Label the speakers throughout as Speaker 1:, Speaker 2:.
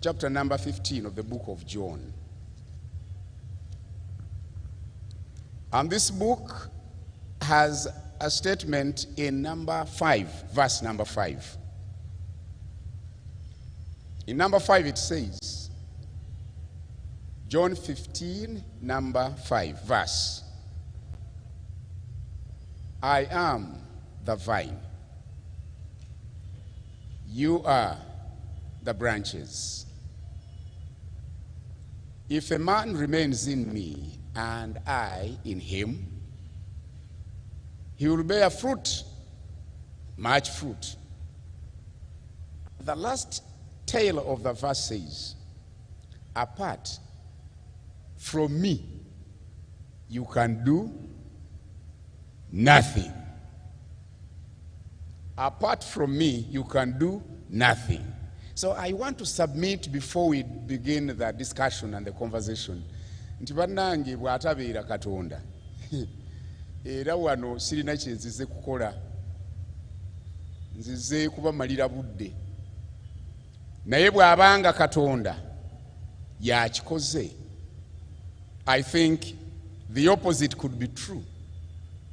Speaker 1: chapter number 15 of the book of John. And this book has a statement in number 5, verse number 5. In number 5 it says, John 15, number 5, verse, I am the vine, you are the branches. If a man remains in me and I in him, he will bear fruit, much fruit. The last tail of the verse says, apart from me, you can do nothing. Apart from me, you can do nothing. So I want to submit before we begin the discussion and the conversation. Nti bannange bw'atabeera Katonda era wano sirina kye nzize kukola, nzize kubamalira budde, naye bw'abanga Katonda yakikoze, I think the opposite could be true,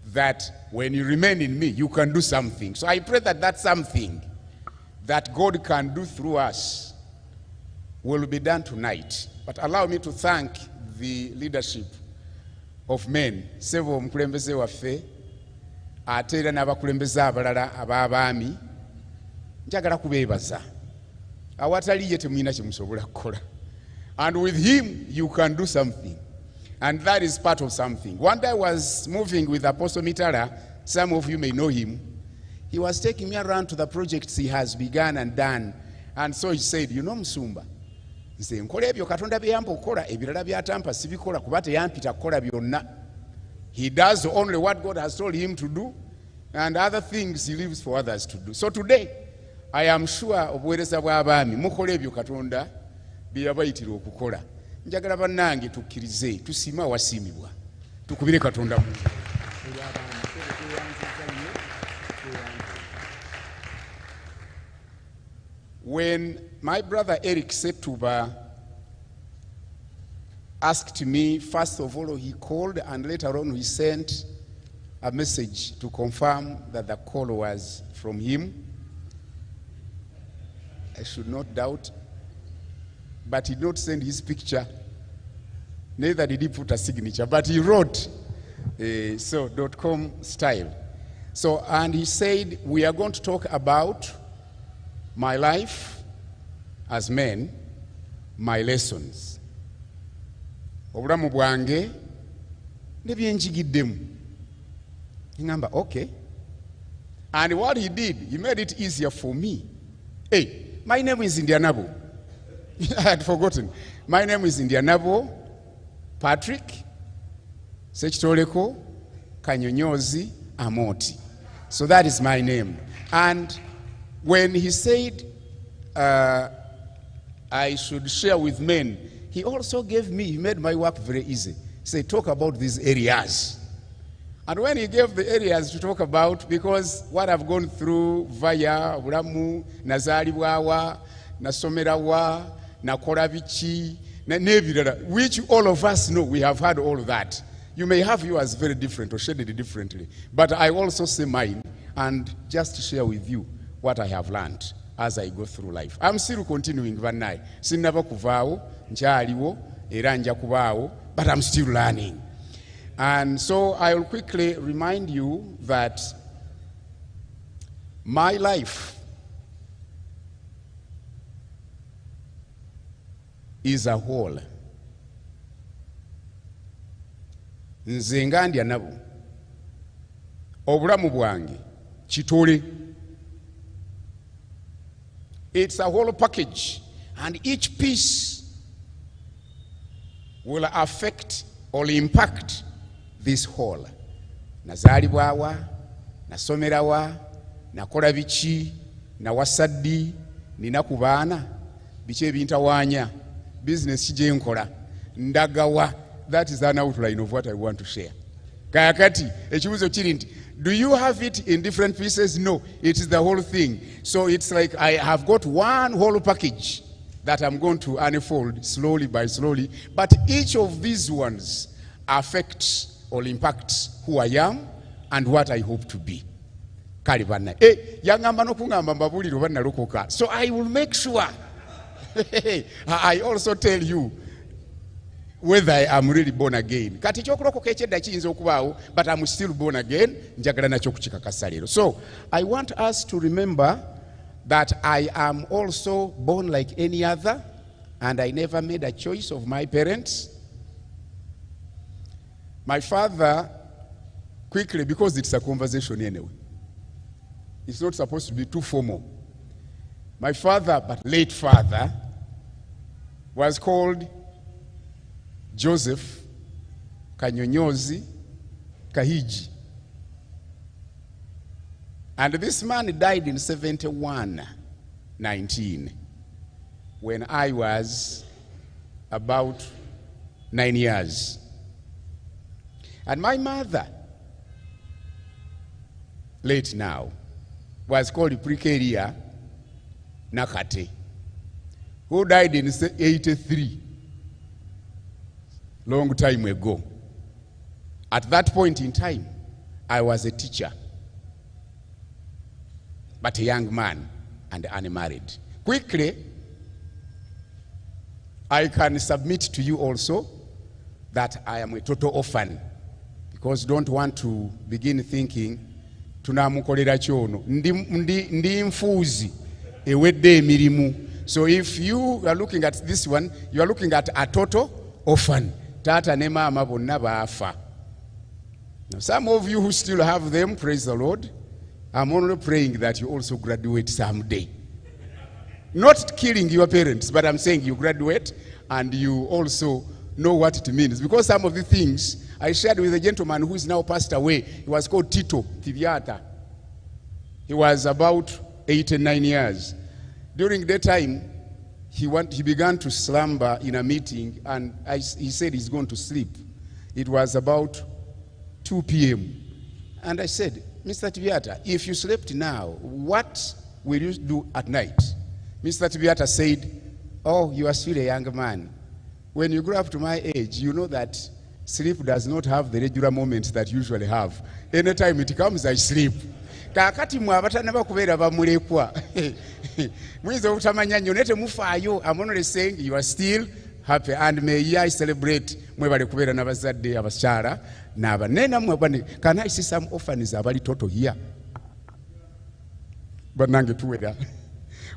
Speaker 1: that when you remain in me, you can do something. So I pray that that something that God can do through us will be done tonight. But allow me to thank the leadership of men, several mukulembeze waffe, ate era n'abakulembeze abalala ab'abaami, njagala kubeebaza. Awatali ye temulina kye musobola kukola. And with him, you can do something. And that is part of something. One day I was moving with Apostle Mitara. Some of you may know him. He was taking me around to the projects he has begun and done. And so he said, you know Musumba, nze nkola ebyo Katonda bye yampa okukola, ebirala byatampa sibikola kuba teyampita kukola byonna. He does only what God has told him to do, and other things he leaves for others to do. So today, I am sure obuweereza bw'abaami mukola ebyo Katonda bye yabayitira okukola. Njagala bannange tukkirize, tusima wasiimibwa, tukubire Katonda mu. When my brother Eric Setuba asked me, first of all he called and later on he sent a message to confirm that the call was from him. I should not doubt, but he did not send his picture, neither did he put a signature, but he wrote .com style. So, and he said, we are going to talk about my life as men, my lessons. Obulamu bwange ne byenjigiddemu. Ngamba, okay. And what he did, he made it easier for me. Hey, my name is Ndyanabo. I had forgotten. My name is Ndyanabo Patrick Sekitoleko Kanyonyozi Amoti. So that is my name. And when he said I should share with men, he also gave me, he made my work very easy. He said, talk about these areas. And when he gave the areas to talk about, because what I've gone through via Buramu, Nazalibwawa, Nasomerawa, Nakoravichi, which all of us know, we have had all of that. You may have yours very different or shaded differently, but I also say mine and just share with you what I have learned as I go through life. I'm still continuing bannai. Sinnaba kuvaawo, nkyaliwo, era nja kubaawo, but I'm still learning. And so I will quickly remind you that my life is a whole. Nze nga Ndyanabo, obulamu bwange kitole. It's a whole package, and each piece will affect or impact this whole. Nazalibwawa, nasomerawa, nakola biki, nawasaddi, nina ku baana, biki ebintawaanya, business ki gye nkola, ndagawa. That is an outline of what I want to share. Kakati, ekibuzo kiri nti, do you have it in different pieces? No, it is the whole thing. So it's like I have got one whole package that I'm going to unfold slowly by slowly, but each of these ones affects or impacts who I am and what I hope to be. So I will make sure I also tell you whether I am really born again. But I'm still born again. So I want us to remember that I am also born like any other, and I never made a choice of my parents. My father, quickly, because it's a conversation anyway, it's not supposed to be too formal. My father, but late father, was called Joseph Kanyonyozi Kahiji. And this man died in 1971, when I was about 9 years. And my mother, late now, was called Precaria Nakate, who died in 83, long time ago. At that point in time, I was a teacher, but a young man and unmarried. Quickly, I can submit to you also that I am a total orphan, because don't want to begin thinking tunamukolera chono ndi mfuzi ewedde emirimu. So if you are looking at this one, you are looking at a total orphan. Tata ne mama bonna baafa. Now some of you who still have them, praise the Lord. I'm only praying that you also graduate someday. Not killing your parents, but I'm saying you graduate and you also know what it means. Because some of the things I shared with a gentleman who is now passed away. He was called Tito Tiviata. He was about 89 years. During that time, he began to slumber in a meeting, and he said he's going to sleep. It was about 2 p.m. And I said, Mr. Tiviata, if you slept now, what will you do at night? Mr. Tiviata said, oh, you are still a young man. When you grow up to my age, you know that sleep does not have the regular moments that you usually have. Anytime it comes, I sleep. Kakati mwabatana bakubeera bamulekwa. Mwiza utamanya nyonete mufayo. I'm only saying you are still happy, and may I celebrate mwebale kubeera n'abazadde abakyala n'abanene mwebane. Can I see some orphans abali toto here? But nange tuwera.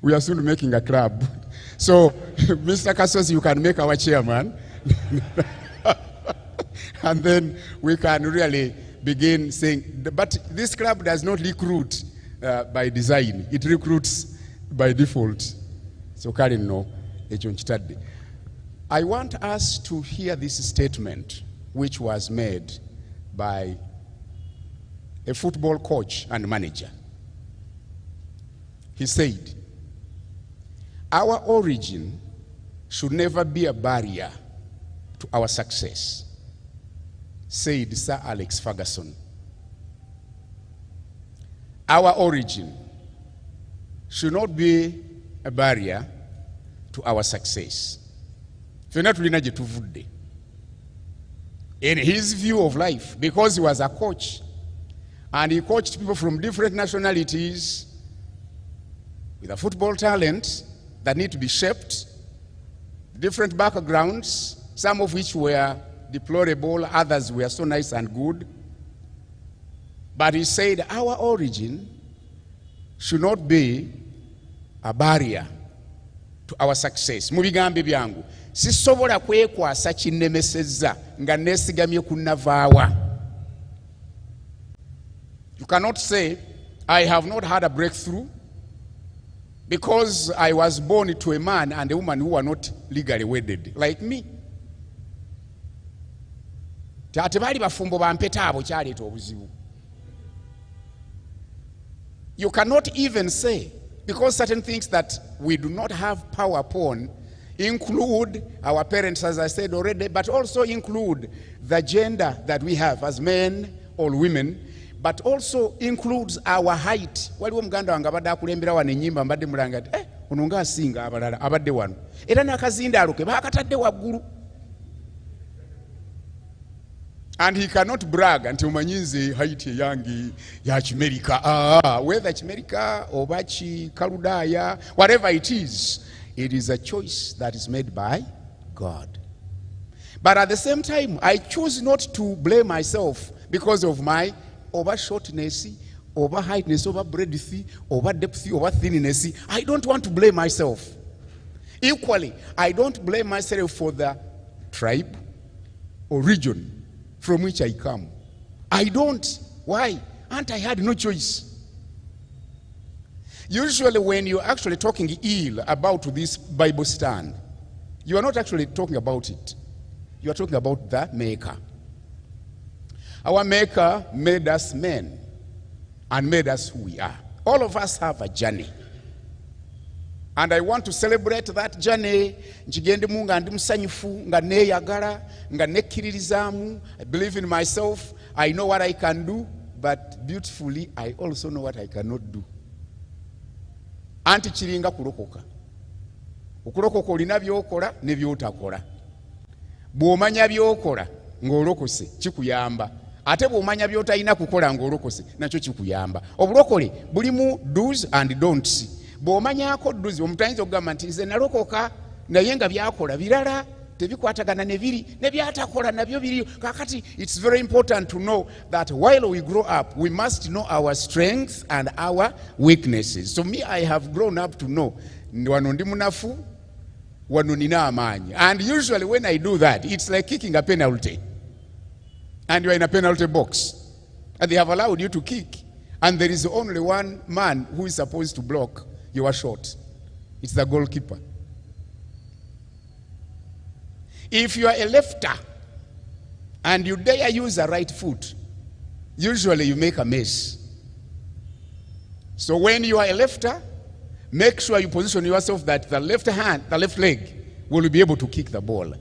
Speaker 1: We are soon making a club. So, Mr. Kasos, you can make our chairman. And then we can really begin saying, but this club does not recruit by design. It recruits by default. So, Karen, no. I want us to hear this statement, which was made by a football coach and manager. He said, our origin should never be a barrier to our success, said Sir Alex Ferguson. Our origin should not be a barrier to our success. In his view of life, because he was a coach, and he coached people from different nationalities with a football talent that need to be shaped, different backgrounds, some of which were deplorable, others were so nice and good. But he said our origin should not be a barrier to our success. Mu bigambo byangu, sisobola kwekwasa kinnemesezza nga nesigamye kunnavaawa. You cannot say, I have not had a breakthrough because I was born to a man and a woman who are not legally wedded, like me. You cannot even say, because certain things that we do not have power upon include our parents, as I said already, but also include the gender that we have as men or women, but also includes our height. Waliwo muganda wange abadde akulembera wano ennyimba mbadde mulanga ati ono nga asinga abalala abadde wano era n'akazindaalo ke baakatadde waggulu. And he cannot brag nti omanyi nze height eyange ya Kimerika. Whether Kimerika oba Kikaludaaya, whatever it is a choice that is made by God. But at the same time, I choose not to blame myself because of my over shortness, over heightness, over breadth, over depth, over thinness. I don't want to blame myself. Equally, I don't blame myself for the tribe or region from which I come. I don't. Why? And I had no choice. Usually when you're actually talking ill about this Bible stand, you are not actually talking about it. You are talking about the Maker. Our Maker made us men and made us who we are. All of us have a journey. And I want to celebrate that journey. Njigendemu nga ndi musanyufu, nga neeyagala, nga nekkiririzaamu. I believe in myself. I know what I can do, but beautifully I also know what I cannot do. Anti kiringa kulokoka. Okulokoka olina byokola ne byotakola. Bw'omanya byokola ng'olokose kikuyamba. Ate bw'omanya by'otalina kukola ng'olokose nakyo kikuyamba. Obulokole bulimu do's and don'ts. Bw'omanyako do's, omutayinza okugamba nti nze nalokoka naye nga byakola birala tebikwatagana ne biri ne byatakola nabyo biri. Kakati it's very important to know that while we grow up we must know our strengths and our weaknesses. So me, I have grown up to know wano ndi munafu, wano nina amaanyi. And usually when I do that, it's like kicking a penalty. And you are in a penalty box. And they have allowed you to kick. And there is only one man who is supposed to block your shot. It's the goalkeeper. If you are a lefter and you dare use a right foot, usually you make a mess. So when you are a lefter, make sure you position yourself that the left hand, the left leg, will be able to kick the ball.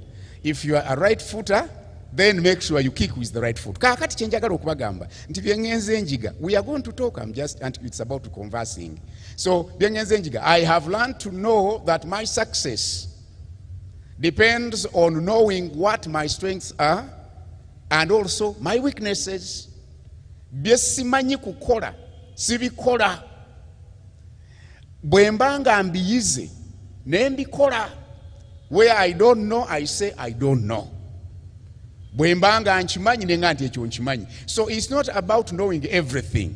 Speaker 1: If you are a right footer, then make sure you kick with the right foot. Kakati chenjagala okubagamba nti byengenze njiga. We are going to talk. It's about to conversing. So byengenze njiga, I have learned to know that my success depends on knowing what my strengths are and also my weaknesses. Byesimanyi kukola sibikola. Bwembanga mbiyize nembikola. Where I don't know, I say I don't know. Bwembanga nchimanyi nenga nti ekyo nchimanyi. So it's not about knowing everything.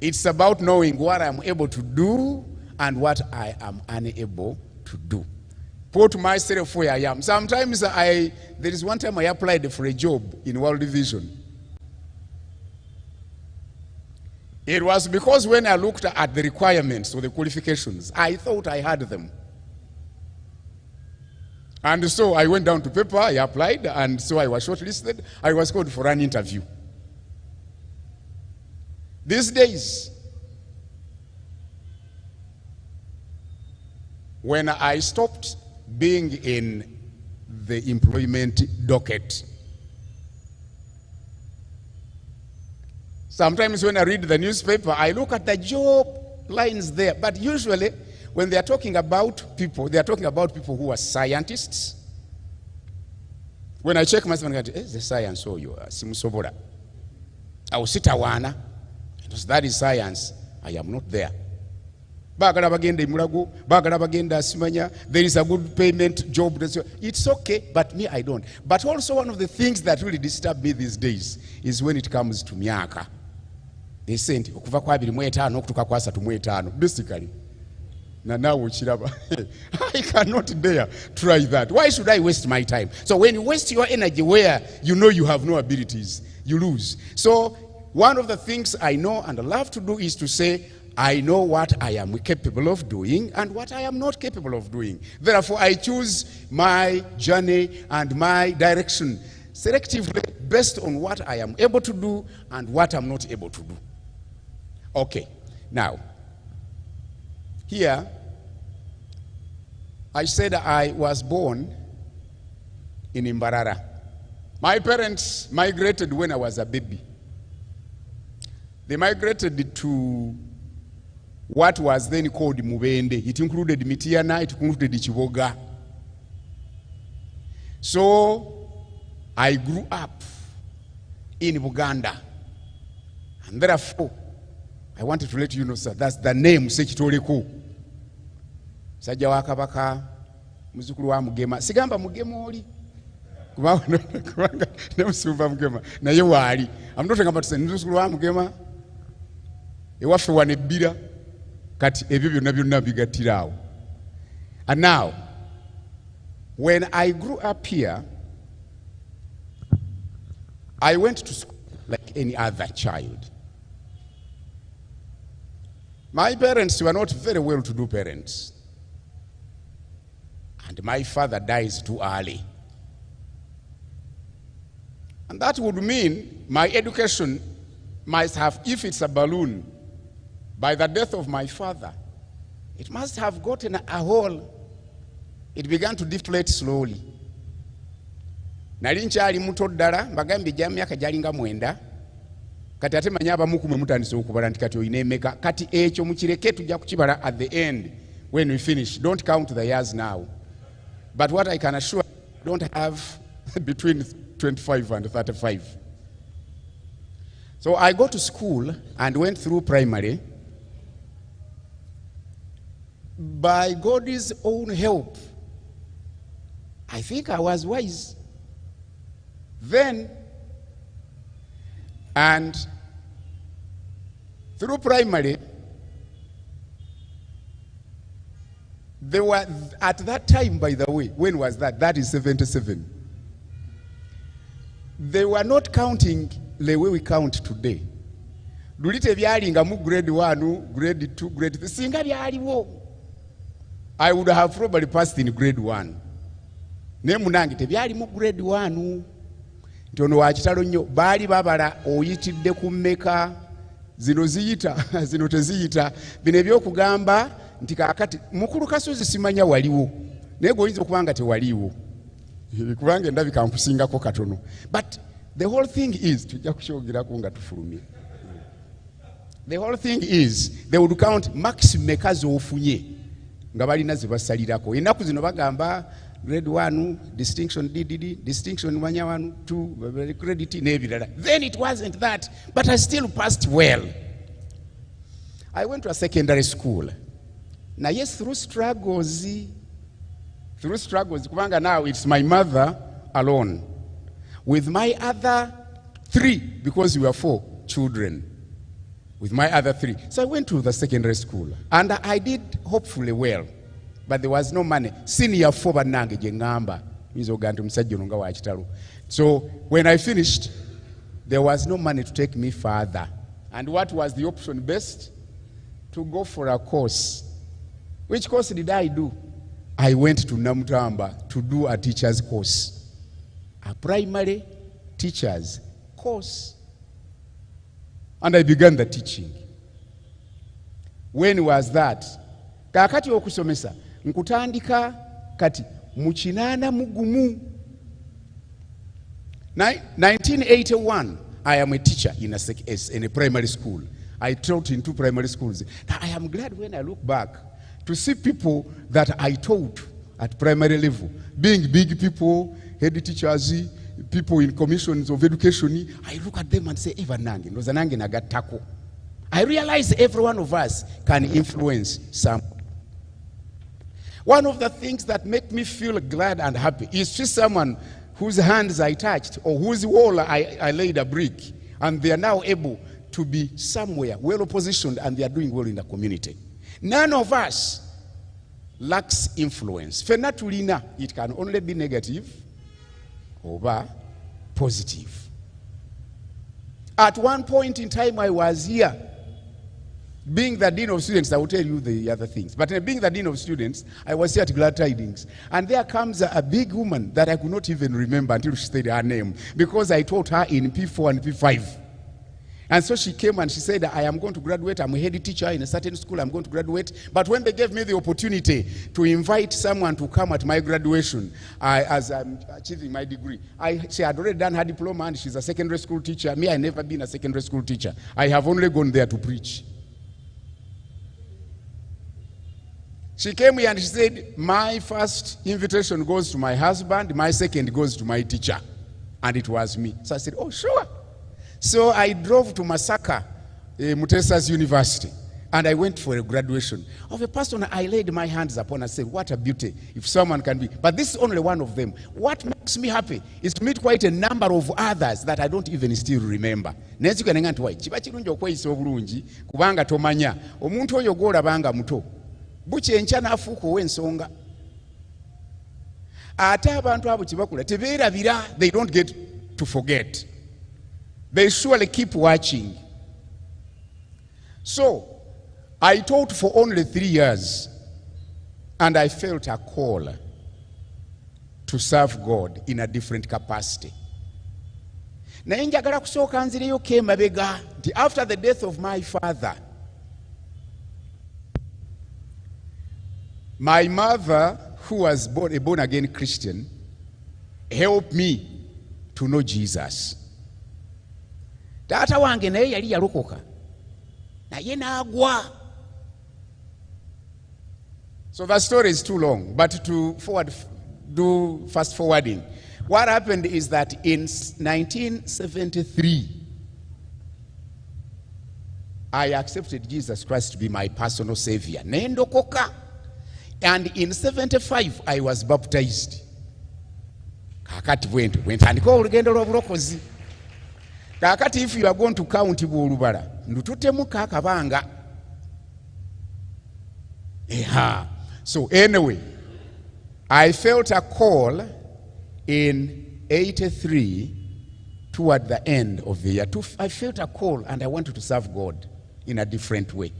Speaker 1: It's about knowing what I'm able to do and what I am unable to do. Put myself where I am. Sometimes there is one time I applied for a job in World Vision. It was because when I looked at the requirements or the qualifications, I thought I had them. And so I went down to paper, I applied, and so I was shortlisted. I was called for an interview. These days, when I stopped being in the employment docket, sometimes when I read the newspaper, I look at the job lines there. But usually, when they are talking about people, they are talking about people who are scientists. When I check myself, I go, the science, oh, you are simusobora. I will sit awana. That is science. I am not there. Bagala bagenda imulago, bagala bagenda simanya. There is a good payment job. It's okay, but me, I don't. But also one of the things that really disturb me these days is when it comes to myaka. They say, okuva kwa 25 okutuka kwa 35. Basically. Na nawo kiraba. I cannot dare try that. Why should I waste my time? So when you waste your energy where you know you have no abilities, you lose. So one of the things I know and love to do is to say, I know what I am capable of doing and what I am not capable of doing. Therefore, I choose my journey and my direction selectively based on what I am able to do and what I'm not able to do. Okay, now, here, I said I was born in Mbarara. My parents migrated when I was a baby. They migrated to what was then called Mubende. It included Mitiana, it included Chiboga. So I grew up in Buganda. And therefore, I wanted to let you know, sir, that's the name Sekitoleko. Sajja wa Kabaka, muzukulu wa Mugema. Sigamba Mugema oli. Kubanga nemusumba Mugema. Naye waali. I'm not talking about muzukulu wa Mugema. Ewaffe wane bbira. Kati ebyo byonna bigattirawo. And now, when I grew up here, I went to school like any other child. My parents were not very well-to-do parents. And my father dies too early. And that would mean my education must have, if it's a balloon, by the death of my father, it must have gotten a hole. It began to deflate slowly. Nali nkyali muto ddala mbagambye gya myaka gyalinga 9 kati ate manya abamu kumwe mutandise okubala nti kati oyina emeka kati ekyo mukireke tujja kukibala at the end when we finish. Don't count the years now. But what I can assure you, I don't have between 25 and 35. So I go to school and went through primary. By God's own help, I think I was wise then, and through primary, there were, at that time, by the way, when was that? That is 77. They were not counting the way we count today. Lulite byalinga mu grade 1, grade 2, grade 3. Singa byaliwo, I would have probably passed in grade 1. Ne munange tebyali mu grade 1. Ntono wa kitalo nnyo baali babala oyitidde ku mmeka zino ziyita zino teziyita bino ebyokugamba nti kakati mukulu Kasozi simanya waliwo naye goyinza okubanga tewaliwo kubanga endabika nkusingako katono. But the whole thing is tujja kukyogirako nga tufulumye. The whole thing is they would count max mmeka z'ofunye nga balina ze basalirako. Ennaku zino bagamba grade 1, distinction DDD, distinction 1, 2, credit nebirala. Then it wasn't that, but I still passed well. I went to a secondary school. Now yes, through struggles, kubanga now it's my mother alone. With my other 3, because we were 4 children. With my other 3. So I went to the secondary school. And I did hopefully well. But there was no money. Senior 4 banange jengamba. So when I finished, there was no money to take me further. And what was the option best? To go for a course. Which course did I do? I went to Namutamba to do a teacher's course. A primary teacher's course. And I began the teaching. When was that? Kakati okusomesa. Nkutandika kati muchinana mugumu. 1981, I am a teacher in a primary school. I taught in 2 primary schools. Now, I am glad when I look back to see people that I taught at primary level, being big people, head teachers, people in commissions of education. I look at them and say, Eva Nangi, Nozanangi Nagatako. I realize every one of us can influence some. One of the things that make me feel glad and happy is to see someone whose hands I touched or whose wall I laid a brick, and they are now able to be somewhere well positioned and they are doing well in the community. None of us lacks influence. Fenatulina, it can only be negative or positive. At one point in time I was here, being the dean of students. I will tell you the other things. But being the dean of students, I was here at Glad Tidings. And there comes a big woman that I could not even remember until she said her name, because I taught her in P4 and P5. And so she came and she said, I am going to graduate. I'm a head teacher in a certain school. I'm going to graduate. But when they gave me the opportunity to invite someone to come at my graduation, as I'm achieving my degree, she had already done her diploma and she's a secondary school teacher. Me, I never been a secondary school teacher. I have only gone there to preach. She came here and she said, my first invitation goes to my husband, my second goes to my teacher. And it was me. So I said, oh, sure. So I drove to Masaka, Mutesa's University, and I went for a graduation of a person I laid my hands upon and said, what a beauty if someone can be. But this is only one of them. What makes me happy is to meet quite a number of others that I don't even still remember. Nenzikuyanenga nti wai kiba kirungi okweyisa obulungi kubanga tomanya omuntu oyo gw'olabanga muto bukya enkya n'afuuka ow'ensonga. Ate abantu abo kibakula tebeerabira, they don't get to forget. They surely keep watching. So I taught for only 3 years, and I felt a call to serve God in a different capacity. Naye njagala kusooka nzireyo k'emabega nti after the death of my father, my mother, who was a born-again Christian, helped me to know Jesus. Taata wange naye yali yalokoka, naye n'agwa. So the story is too long, but to do fast forwarding. What happened is that in 1973, I accepted Jesus Christ to be my personal savior. Nendokoka. And in 75, I was baptized. Kakati wentandika olugendo lw'obulokozi. Kakati if you are going to count bw'olubala, ndututemu kakabanga. So anyway, I felt a call in 83 toward the end of the year. I felt a call and I wanted to serve God in a different way.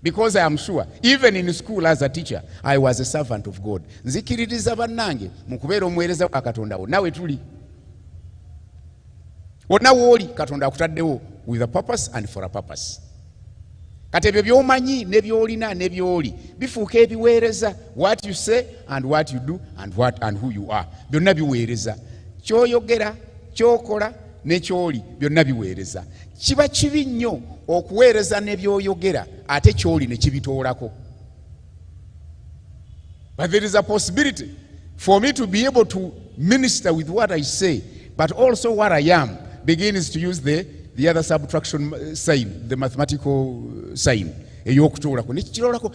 Speaker 1: Because I am sure, even in school as a teacher, I was a servant of God. Nzikiririza bannange mu kubeera omuweereza wa Katonda wo. Nawe tuli. Wonna wooli Katonda akutaddewo with a purpose and for a purpose. Kati ebyo by'omanyi ne by'olina ne by'oli bifuuka ebiweereza. What you say and what you do and who you are. Byonna biweereza. Ky'oyogera, ky'okola ne ky'oli byonna biweereza. Kiba kibi nnyo okuweereza ne by'oyogera ate ky'oli ne kibitoolako. But there is a possibility for me to be able to minister with what I say, but also what I am begins to use the other subtraction sign, the mathematical sign.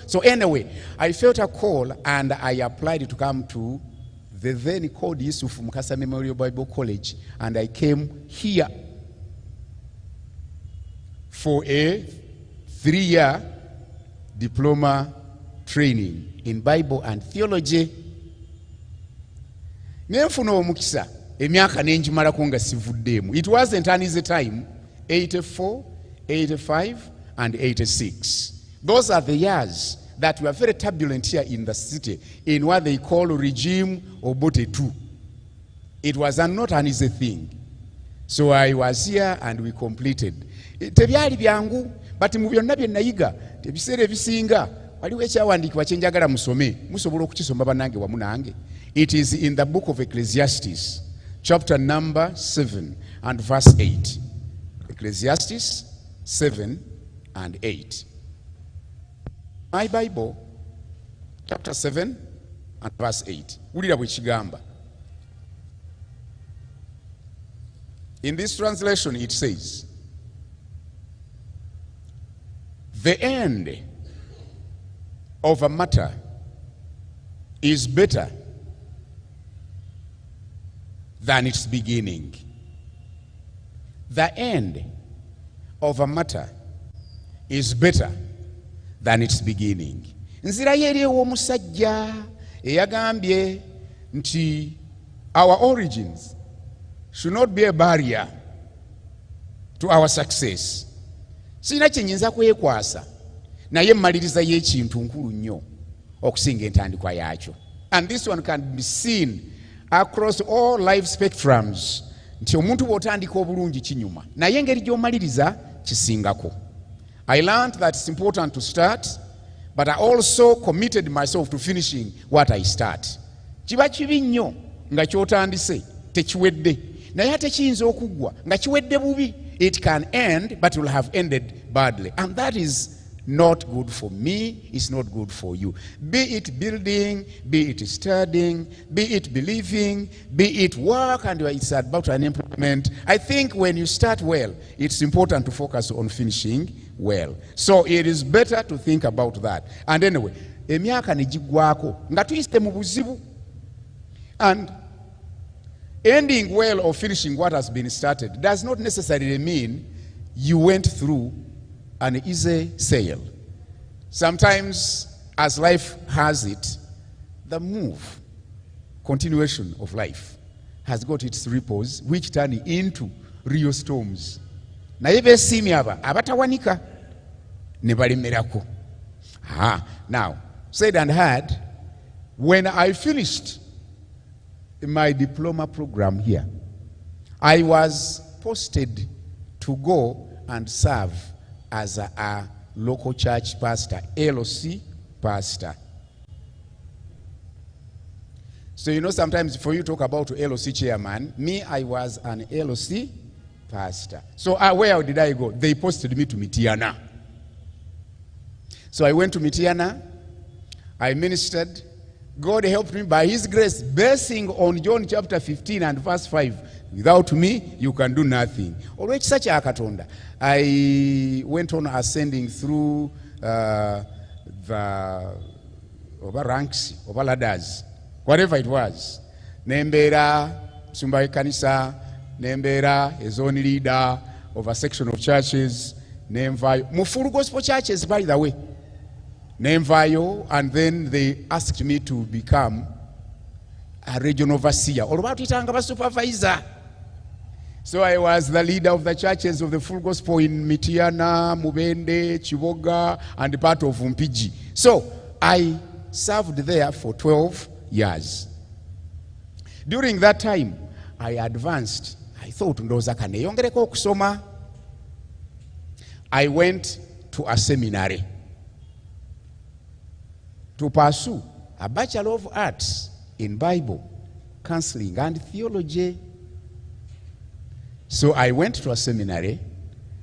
Speaker 1: So anyway, I felt a call and I applied to come to the then called Yusuf Mukasa Memorial Bible College, and I came here for a 3-year diploma training in Bible and theology. Nenfuna omukisa emyaka nenjimalako nga sivuddeemu. It wasn't an easy time. 84, 85 and 86. Those are the years that were very turbulent here in the city in what they call regime Obote II. It was not an easy thing. So I was here and we completed. Tebyali byangu, but mu byonna bye nayiga tebiseera ebisinga waliwo ekyawandiikibwa kye njagala musome, musobola okukisoma bannange wamu nange. It is in the book of Ecclesiastes, chapter number 7 and verse 8. Ecclesiastes 7 and 8. My Bible, chapter 7 and verse 8. Wulira bwe kigamba. In this translation it says, the end of a matter is better than its beginning. The end of a matter is better than its beginning. Nzira yeri omusajja eyagambye nti our origins should not be a barrier to our success. Sina kyenyinza kwekwasa naye emmaliriza y'ekintu nkulu nnyo okusinga entandikwa yakyo. And this one can be seen across all life spectrums. Nti omuntu bw'otandika obulungi kinyuma naye engeri gy'omaliriza kisingako. I learned that it's important to start, but I also committed myself to finishing what I start. Kiba kibi nnyo nga ky'otandise tekiwedde, naye ate kiyinza okuggwa nga kiwedde bubi. It can end, but will have ended badly. And that is not good for me, it's not good for you. Be it building, be it studying, be it believing, be it work, and it's about an employment. I think when you start well, it's important to focus on finishing well. So it is better to think about that. And anyway, emyaka negigwako nga tuyise mu buzibu, and ending well or finishing what has been started does not necessarily mean you went through an easy sail. Sometimes, as life has it, the continuation of life has got its ripples which turn into real storms. Naye beesiimye abatawanika ne balemerako. Now, said and heard, when I finished my diploma program here, I was posted to go and serve as a local church pastor, LOC pastor. So you know, sometimes for you talk about LOC chairman, me, I was an LOC pastor. So where did I go? They posted me to Mitiana. So I went to Mitiana, I ministered. God helped me by his grace, basing on John chapter 15 and verse 5. Without me, you can do nothing. Already such a katonda. I went on ascending through the over ranks, over ladders, whatever it was. Nembera, Sumbai Kanisa, Nembera, a zone leader of a section of churches, Nemvayo, Mufuru Gospel churches, by the way. Nemvayo, and then they asked me to become a regional overseer. All about it, a supervisor. So I was the leader of the churches of the full gospel in Mitiana, Mubende, Chiboga, and part of Mpiji. So I served there for 12 years. During that time, I advanced. I thought, I went to a seminary to pursue a Bachelor of Arts in Bible, Counseling, and Theology. So I went to a seminary,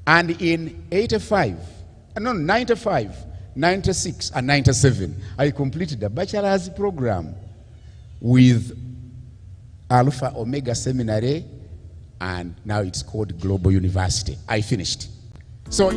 Speaker 1: and in 95, 96, and 97, I completed a bachelor's program with Alpha Omega Seminary, and now it's called Global University. I finished. So